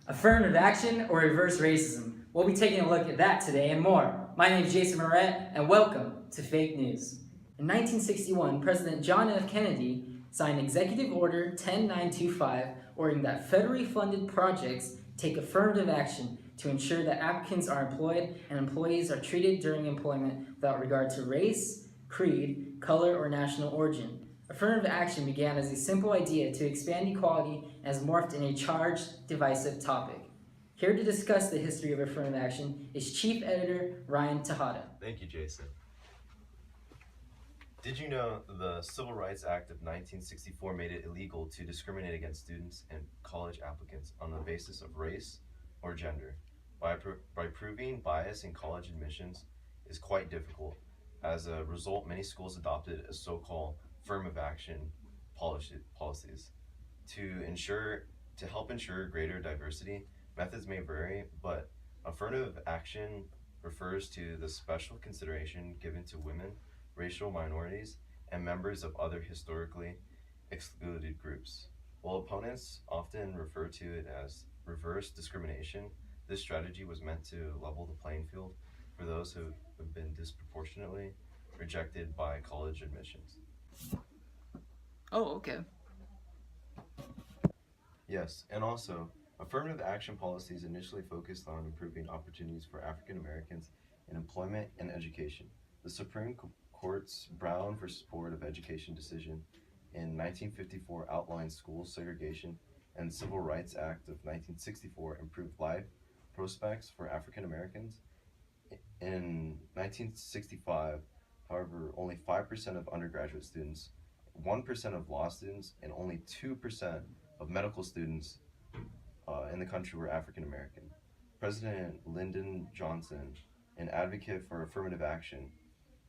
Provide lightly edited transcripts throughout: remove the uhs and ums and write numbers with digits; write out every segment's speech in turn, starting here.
Affirmative action or reverse racism? We'll be taking a look at that today and more. My name is Jason Moret, and welcome to Fake News. In 1961, President John F. Kennedy signed Executive Order 10925, ordering that federally funded projects take affirmative action to ensure that applicants are employed and employees are treated during employment without regard to race, creed, color, or national origin. Affirmative action began as a simple idea to expand equality and has morphed in a charged, divisive topic. Here to discuss the history of affirmative action is Chief Editor Ryan Tejada. Thank you, Jason. Did you know the Civil Rights Act of 1964 made it illegal to discriminate against students and college applicants on the basis of race or gender? By proving bias in college admissions is quite difficult. As a result, many schools adopted a so-called affirmative action policies. To help ensure greater diversity, methods may vary, but affirmative action refers to the special consideration given to women, racial minorities, and members of other historically excluded groups. While opponents often refer to it as reverse discrimination, this strategy was meant to level the playing field for those who have been disproportionately rejected by college admissions. Oh, okay. Yes, and also, affirmative action policies initially focused on improving opportunities for African Americans in employment and education. The Supreme Court's Brown v. Board of Education decision in 1954 outlined school segregation, and the Civil Rights Act of 1964 improved life prospects for African Americans. In 1965, however, only 5% of undergraduate students, 1% of law students, and only 2% of medical students in the country were African American. President Lyndon Johnson, an advocate for affirmative action,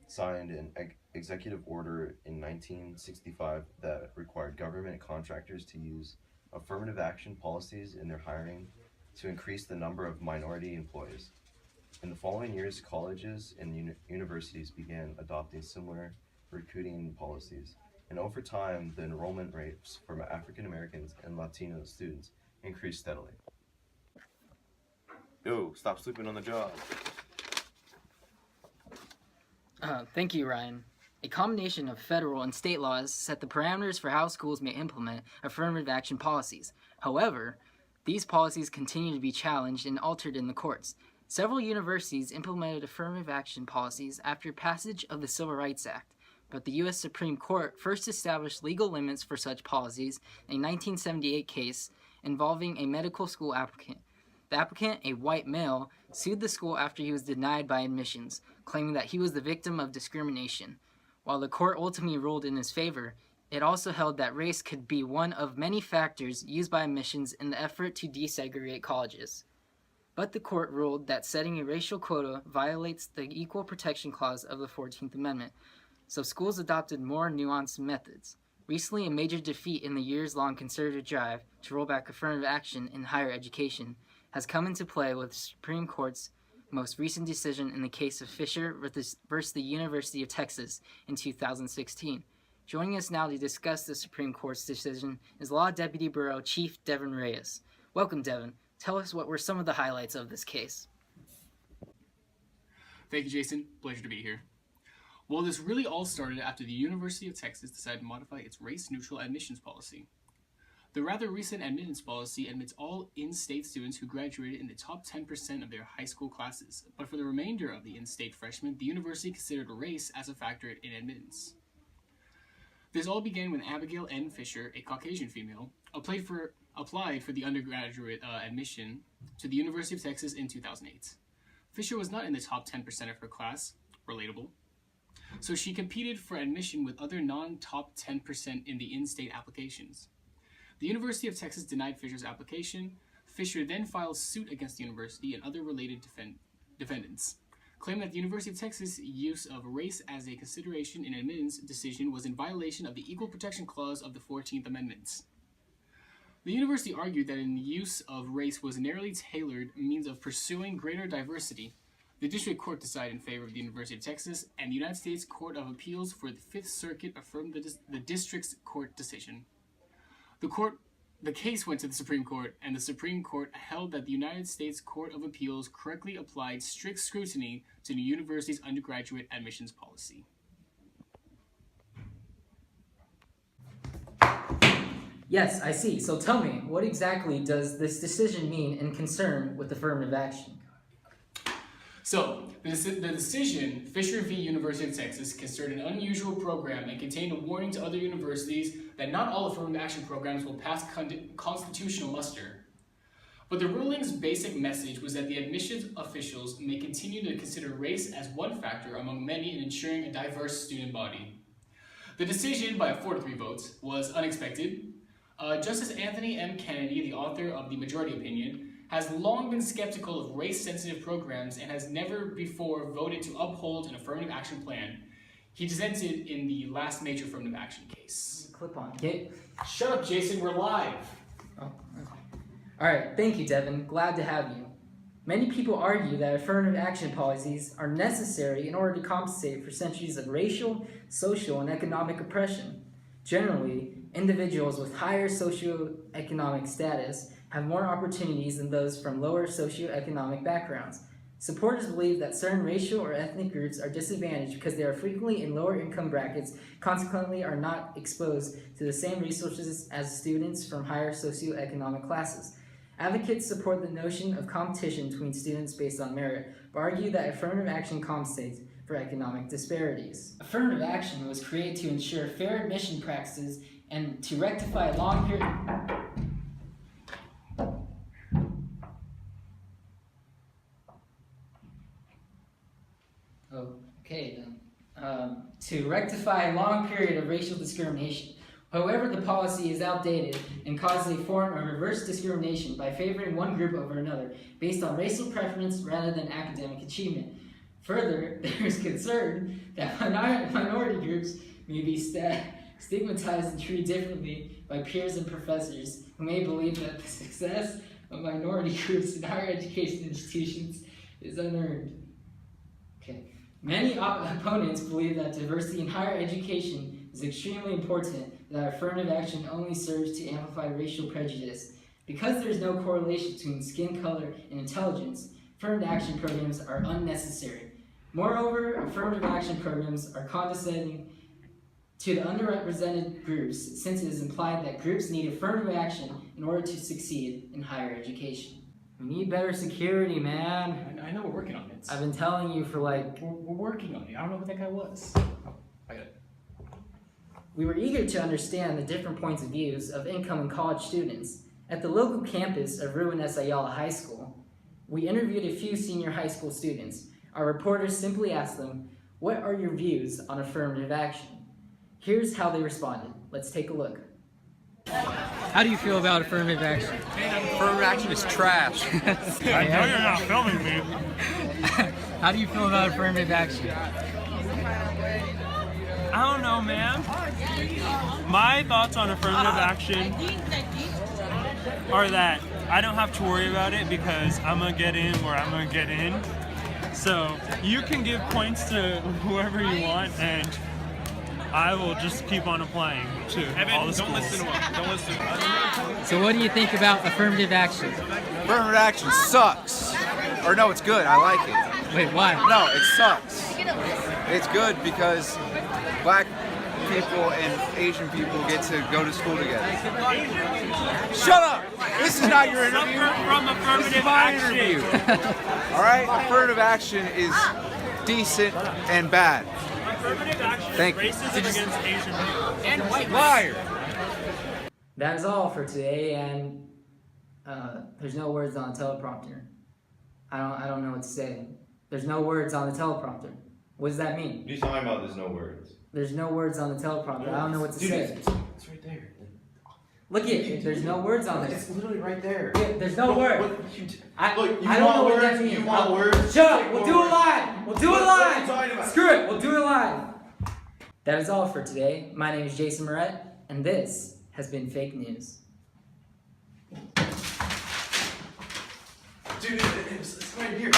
signed an executive order in 1965 that required government contractors to use affirmative action policies in their hiring to increase the number of minority employees. In the following years, colleges and universities began adopting similar recruiting policies, and over time, the enrollment rates for African Americans and Latino students increased steadily. Yo, stop sleeping on the job. Thank you, Ryan. A combination of federal and state laws set the parameters for how schools may implement affirmative action policies. However, these policies continue to be challenged and altered in the courts. Several universities implemented affirmative action policies after passage of the Civil Rights Act, but the U.S. Supreme Court first established legal limits for such policies in a 1978 case involving a medical school applicant. The applicant, a white male, sued the school after he was denied by admissions, claiming that he was the victim of discrimination. While the court ultimately ruled in his favor, it also held that race could be one of many factors used by admissions in the effort to desegregate colleges. But the court ruled that setting a racial quota violates the Equal Protection Clause of the 14th Amendment, so schools adopted more nuanced methods. Recently, a major defeat in the years-long conservative drive to roll back affirmative action in higher education has come into play with the Supreme Court's most recent decision in the case of Fisher versus the University of Texas in 2016. Joining us now to discuss the Supreme Court's decision is Law Deputy Bureau Chief Devin Reyes. Welcome, Devin. Tell us what were some of the highlights of this case. Thank you, Jason. Pleasure to be here. Well, this really all started after the University of Texas decided to modify its race-neutral admissions policy. The rather recent admittance policy admits all in-state students who graduated in the top 10% of their high school classes, but for the remainder of the in-state freshmen, the university considered race as a factor in admittance. This all began when Abigail N. Fisher, a Caucasian female, applied for the undergraduate admission to the University of Texas in 2008. Fisher was not in the top 10% of her class, relatable, so she competed for admission with other non-top 10% in the in-state applications. The University of Texas denied Fisher's application. Fisher then filed suit against the university and other related defendants, claiming that the University of Texas' use of race as a consideration in admittance decision was in violation of the Equal Protection Clause of the 14th Amendment. The university argued that the use of race was a narrowly tailored means of pursuing greater diversity. The district court decided in favor of the University of Texas, and the United States Court of Appeals for the Fifth Circuit affirmed the district's court decision. The The case went to the Supreme Court, and the Supreme Court held that the United States Court of Appeals correctly applied strict scrutiny to the university's undergraduate admissions policy. Yes, I see. So tell me, what exactly does this decision mean in concern with affirmative action? So, the decision, Fisher v. University of Texas, considered an unusual program and contained a warning to other universities that not all affirmative action programs will pass constitutional muster. But the ruling's basic message was that the admissions officials may continue to consider race as one factor among many in ensuring a diverse student body. The decision, by 4-3 votes, was unexpected. Justice Anthony M. Kennedy, the author of the majority opinion, has long been skeptical of race-sensitive programs and has never before voted to uphold an affirmative action plan. He dissented in the last major affirmative action case. Clip on. Okay. Shut up, Jason, we're live. Oh, okay. All right, thank you, Devin. Glad to have you. Many people argue that affirmative action policies are necessary in order to compensate for centuries of racial, social, and economic oppression. Generally, individuals with higher socioeconomic status have more opportunities than those from lower socioeconomic backgrounds. Supporters believe that certain racial or ethnic groups are disadvantaged because they are frequently in lower income brackets, consequently are not exposed to the same resources as students from higher socioeconomic classes. Advocates support the notion of competition between students based on merit, but argue that affirmative action compensates for economic disparities. Affirmative action was created to ensure fair admission practices and to rectify a long period... Okay, then. To rectify a long period of racial discrimination. However, the policy is outdated and causes a form of reverse discrimination by favoring one group over another based on racial preference rather than academic achievement. Further, there is concern that minority groups may be stigmatized and treated differently by peers and professors who may believe that the success of minority groups in higher education institutions is unearned. Okay. Many opponents believe that diversity in higher education is extremely important, that affirmative action only serves to amplify racial prejudice. Because there is no correlation between skin color and intelligence, affirmative action programs are unnecessary. Moreover, affirmative action programs are condescending to the underrepresented groups, since it is implied that groups need affirmative action in order to succeed in higher education. We need better security, man. I know we're working on it. I've been telling you for like... We're working on it. I don't know who that guy was. Oh, I got it. We were eager to understand the different points of views of incoming college students. At the local campus of Ruin S. Ayala High School, we interviewed a few senior high school students. Our reporters simply asked them, "What are your views on affirmative action?" Here's how they responded. Let's take a look. How do you feel about affirmative action? Affirmative action is trash. I know you're not filming me. How do you feel about affirmative action? I don't know, man. My thoughts on affirmative action are that I don't have to worry about it because I'm gonna get in where I'm gonna get in. So you can give points to whoever you want, and I will just keep on applying to all the schools. Don't listen to him. Don't listen to him. So what do you think about affirmative action? Affirmative action sucks. Or no, it's good. I like it. Wait, why? No, it sucks. It's good because black people and Asian people get to go to school together. Shut up! This is not your interview. From This is affirmative my action. interview. All right? Affirmative action is decent and bad. Affirmative action is Thank you. racism against Asian people. And white liar. That is all for today, and there's no words on the teleprompter. I don't know what to say. There's no words on the teleprompter. What does that mean? What are you talking about? There's no words. There's no words on the teleprompter. I don't know what to say. It's right there. Look at it. There's no words on It's there. literally right there. Yeah, there's no word. I don't know want what that words? means. You want words? Shut up. Take We'll more do it words. live. We'll do it What are you live. talking about? Screw it. We'll do it live. That is all for today. My name is Jason Moret, and this has been Fake News. Dude, it's right here.